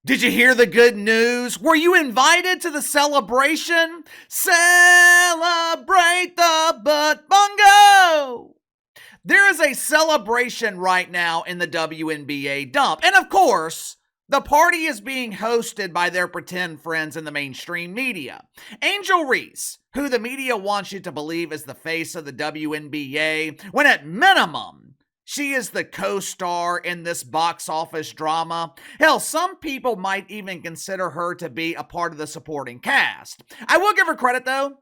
Did you hear the good news? Were you invited to the celebration? Celebrate the butt bongo! There is a celebration right now in the WNBA dump. And of course, the party is being hosted by their pretend friends in the mainstream media. Angel Reese, who the media wants you to believe is the face of the WNBA, when at minimum, she is the co-star in this box office drama. Hell, some people might even consider her to be a part of the supporting cast. I will give her credit though.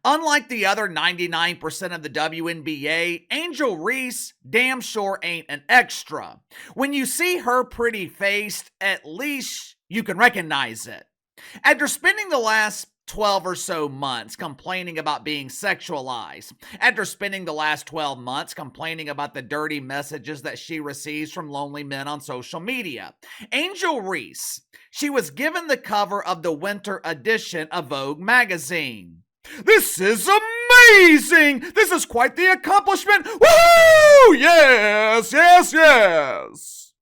Unlike the other 99% of the WNBA, Angel Reese damn sure ain't an extra. When you see her pretty faced, at least you can recognize it. After spending the last 12 or so months complaining about being sexualized, after spending the last 12 months complaining about the dirty messages that she receives from lonely men on social media, Angel Reese, she was given the cover of the winter edition of Vogue magazine. This is amazing! This is quite the accomplishment! Woo! Yes, yes, yes!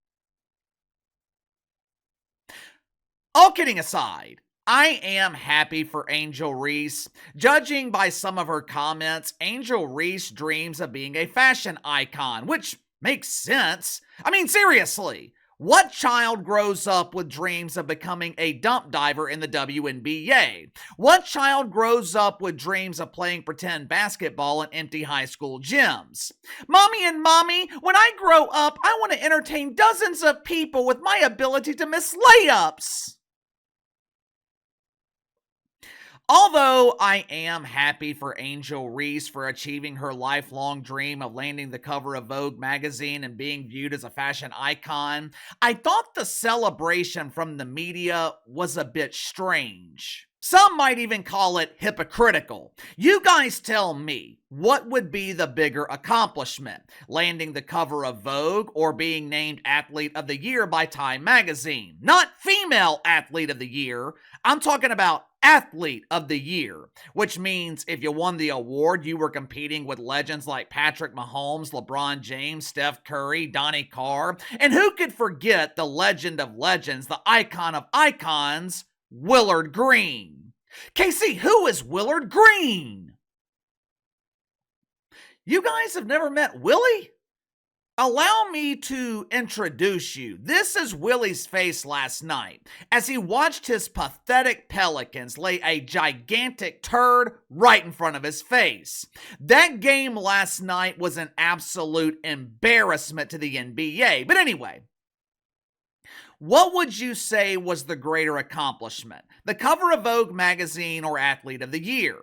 All kidding aside, I am happy for Angel Reese. Judging by some of her comments, Angel Reese dreams of being a fashion icon, which makes sense. I mean, seriously. What child grows up with dreams of becoming a dump diver in the WNBA? What child grows up with dreams of playing pretend basketball in empty high school gyms? Mommy, when I grow up, I want to entertain dozens of people with my ability to miss layups. Although I am happy for Angel Reese for achieving her lifelong dream of landing the cover of Vogue magazine and being viewed as a fashion icon, I thought the celebration from the media was a bit strange. Some might even call it hypocritical. You guys tell me, what would be the bigger accomplishment? Landing the cover of Vogue or being named Athlete of the Year by Time magazine? Not Female Athlete of the Year. I'm talking about Athlete of the Year, which means if you won the award, you were competing with legends like Patrick Mahomes, LeBron James, Steph Curry, Donnie Carr, and who could forget the legend of legends, the icon of icons, Willard Green. KC, who is Willard Green? You guys have never met Willie? Allow me to introduce you. This is Willie's face last night as he watched his pathetic Pelicans lay a gigantic turd right in front of his face. That game last night was an absolute embarrassment to the NBA. But anyway, what would you say was the greater accomplishment? The cover of Vogue magazine or Athlete of the Year?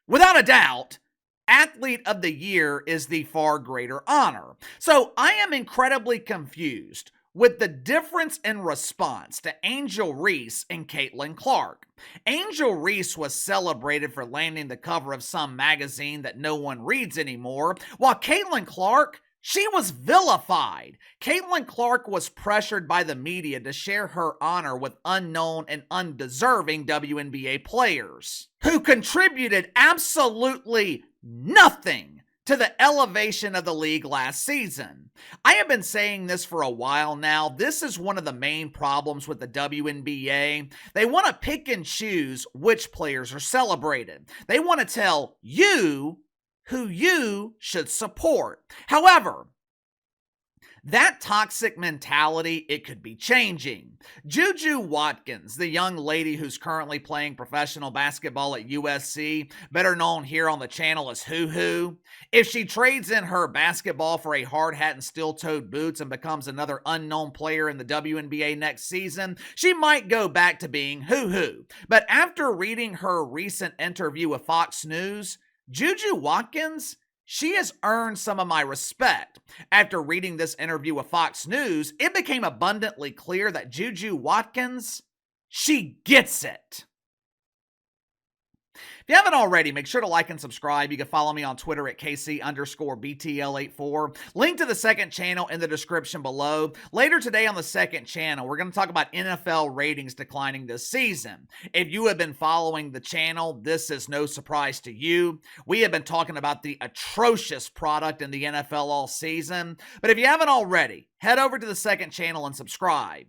Without a doubt, Athlete of the Year is the far greater honor. So I am incredibly confused with the difference in response to Angel Reese and Caitlin Clark. Angel Reese was celebrated for landing the cover of some magazine that no one reads anymore, while Caitlin Clark, she was vilified. Caitlin Clark was pressured by the media to share her honor with unknown and undeserving WNBA players who contributed absolutely nothing to the elevation of the league last season. I have been saying this for a while now. This is one of the main problems with the WNBA. They want to pick and choose which players are celebrated. They want to tell you who you should support. However, that toxic mentality, it could be changing. JuJu Watkins, the young lady who's currently playing professional basketball at USC, better known here on the channel as Hoo Hoo, if she trades in her basketball for a hard hat and steel-toed boots and becomes another unknown player in the WNBA next season, she might go back to being Hoo Hoo. But after reading her recent interview with Fox News, JuJu Watkins, she has earned some of my respect. After reading this interview with Fox News, it became abundantly clear that JuJu Watkins, she gets it. If you haven't already, make sure to like and subscribe. You can follow me on Twitter at KC_BTL84. Link to the second channel in the description below. Later today on the second channel, we're going to talk about NFL ratings declining this season. If you have been following the channel, this is no surprise to you. We have been talking about the atrocious product in the NFL all season. But if you haven't already, head over to the second channel and subscribe.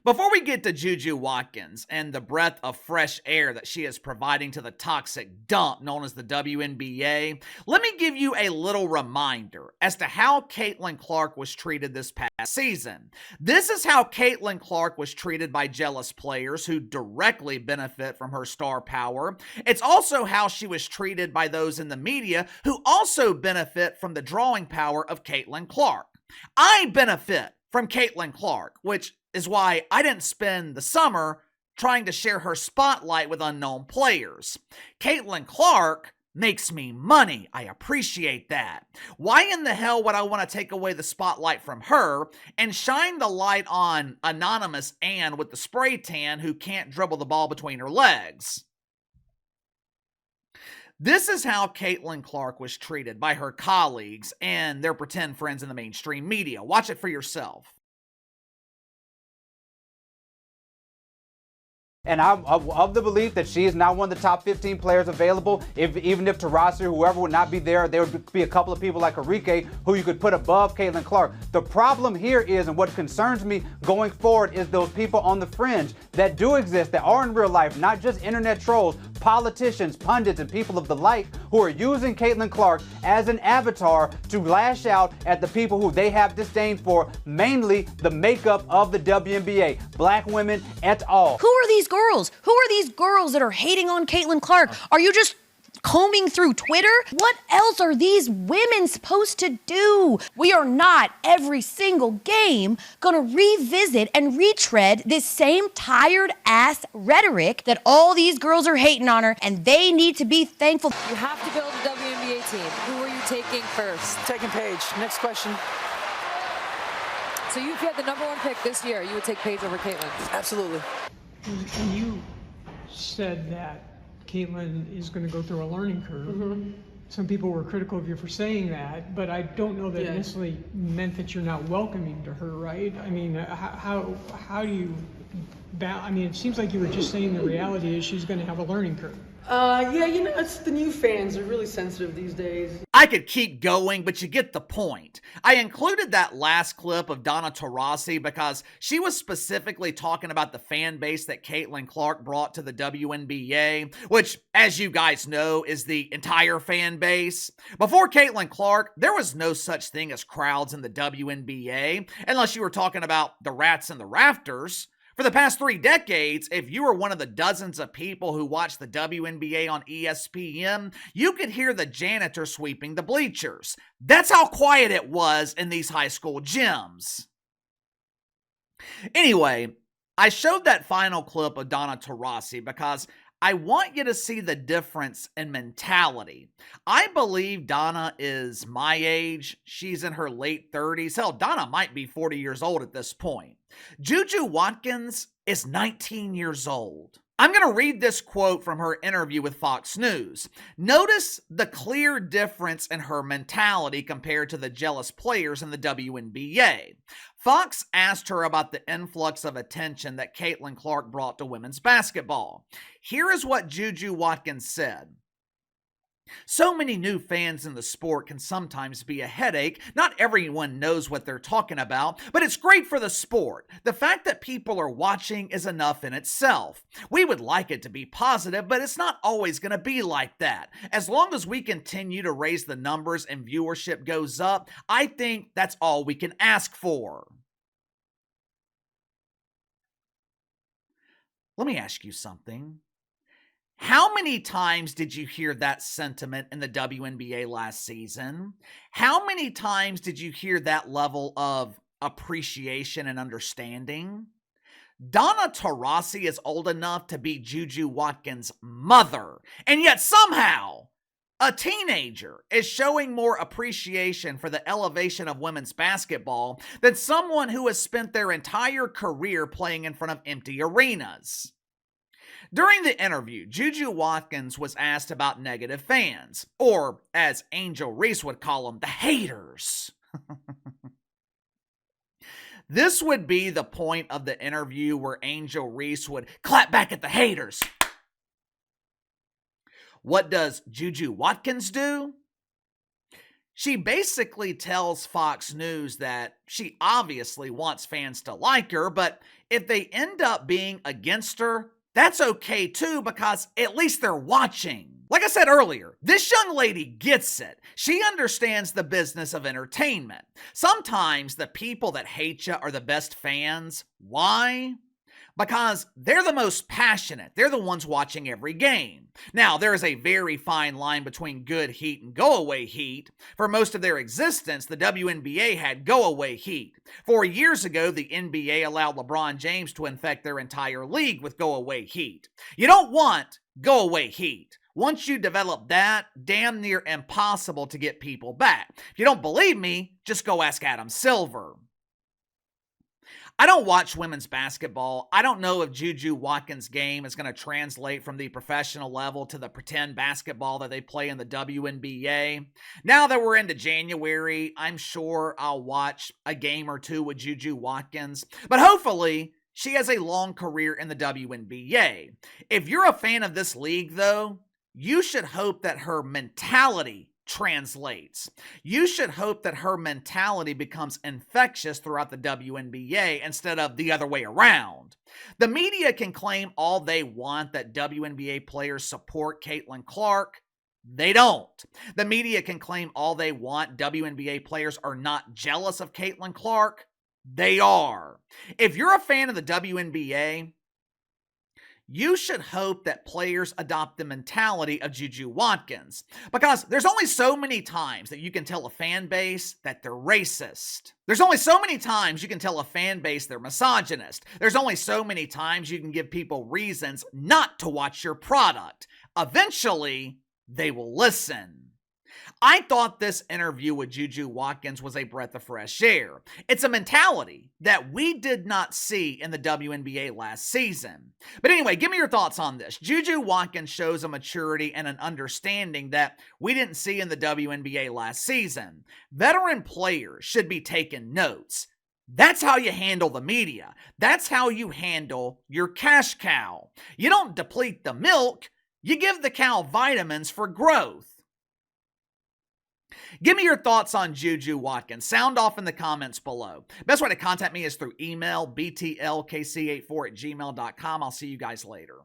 Before we get to JuJu Watkins and the breath of fresh air that she is providing to the toxic dump known as the WNBA, let me give you a little reminder as to how Caitlin Clark was treated this past season. This is how Caitlin Clark was treated by jealous players who directly benefit from her star power. It's also how she was treated by those in the media who also benefit from the drawing power of Caitlin Clark. I benefit from Caitlin Clark, which is why I didn't spend the summer trying to share her spotlight with unknown players. Caitlin Clark makes me money. I appreciate that. Why in the hell would I want to take away the spotlight from her and shine the light on anonymous Ann with the spray tan who can't dribble the ball between her legs? This is how Caitlin Clark was treated by her colleagues and their pretend friends in the mainstream media. Watch it for yourself. And I'm of the belief that she is now one of the top 15 players available. Even if Taurasi or whoever would not be there would be a couple of people like Enrique who you could put above Caitlin Clark. The problem here is, and what concerns me going forward, is those people on the fringe that do exist, that are in real life, not just internet trolls, politicians, pundits, and people of the like who are using Caitlin Clark as an avatar to lash out at the people who they have disdain for, mainly the makeup of the WNBA, black women et al. Who are these girls? Who are these girls that are hating on Caitlin Clark? Are you just combing through Twitter? What else are these women supposed to do? We are not every single game gonna revisit and retread this same tired ass rhetoric that all these girls are hating on her, and they need to be thankful. You have to build a WNBA team. Who are you taking first? Taking Paige. Next question. So if you had the #1 pick this year, you would take Paige over Caitlin? Absolutely. And you said that Caitlin is going to go through a learning curve. Mm-hmm. Some people were critical of you for saying that, but I don't know that necessarily meant that you're not welcoming to her, right? I mean, how do you I mean, it seems like you were just saying the reality is she's going to have a learning curve. Yeah, you know, it's the new fans are really sensitive these days. I could keep going, but you get the point. I included that last clip of Donna Taurasi because she was specifically talking about the fan base that Caitlin Clark brought to the WNBA, which, as you guys know, is the entire fan base. Before Caitlin Clark, there was no such thing as crowds in the WNBA, unless you were talking about the rats in the rafters. For the past 3 decades, if you were one of the dozens of people who watched the WNBA on ESPN, you could hear the janitor sweeping the bleachers. That's how quiet it was in these high school gyms. Anyway, I showed that final clip of Donna Taurasi because I want you to see the difference in mentality. I believe Donna is my age. She's in her late 30s. Hell, Donna might be 40 years old at this point. JuJu Watkins is 19 years old. I'm going to read this quote from her interview with Fox News. Notice the clear difference in her mentality compared to the jealous players in the WNBA. Fox asked her about the influx of attention that Caitlin Clark brought to women's basketball. Here is what JuJu Watkins said. So many new fans in the sport can sometimes be a headache. Not everyone knows what they're talking about, but it's great for the sport. The fact that people are watching is enough in itself. We would like it to be positive, but it's not always going to be like that. As long as we continue to raise the numbers and viewership goes up, I think that's all we can ask for. Let me ask you something. How many times did you hear that sentiment in the WNBA last season? How many times did you hear that level of appreciation and understanding? Donna Taurasi is old enough to be JuJu Watkins' mother, and yet somehow a teenager is showing more appreciation for the elevation of women's basketball than someone who has spent their entire career playing in front of empty arenas. During the interview, JuJu Watkins was asked about negative fans, or as Angel Reese would call them, the haters. This would be the point of the interview where Angel Reese would clap back at the haters. What does JuJu Watkins do? She basically tells Fox News that she obviously wants fans to like her, but if they end up being against her, that's okay too, because at least they're watching. Like I said earlier, this young lady gets it. She understands the business of entertainment. Sometimes the people that hate you are the best fans. Why? Because they're the most passionate. They're the ones watching every game. Now, there is a very fine line between good heat and go-away heat. For most of their existence, the WNBA had go-away heat. 4 years ago, the NBA allowed LeBron James to infect their entire league with go-away heat. You don't want go-away heat. Once you develop that, damn near impossible to get people back. If you don't believe me, just go ask Adam Silver. I don't watch women's basketball. I don't know if JuJu Watkins' game is going to translate from the professional level to the pretend basketball that they play in the WNBA. Now that we're into January, I'm sure I'll watch a game or two with JuJu Watkins. But hopefully, she has a long career in the WNBA. If you're a fan of this league, though, you should hope that her mentality translates. You should hope that her mentality becomes infectious throughout the WNBA instead of the other way around. The media can claim all they want that WNBA players support Caitlin Clark. They don't. The media can claim all they want WNBA players are not jealous of Caitlin Clark. They are. If you're a fan of the WNBA, you should hope that players adopt the mentality of JuJu Watkins, because there's only so many times that you can tell a fan base that they're racist. There's only so many times you can tell a fan base they're misogynist. There's only so many times you can give people reasons not to watch your product. Eventually, they will listen. I thought this interview with JuJu Watkins was a breath of fresh air. It's a mentality that we did not see in the WNBA last season. But anyway, give me your thoughts on this. JuJu Watkins shows a maturity and an understanding that we didn't see in the WNBA last season. Veteran players should be taking notes. That's how you handle the media. That's how you handle your cash cow. You don't deplete the milk. You give the cow vitamins for growth. Give me your thoughts on JuJu Watkins. Sound off in the comments below. Best way to contact me is through email, btlkc84@gmail.com. I'll see you guys later.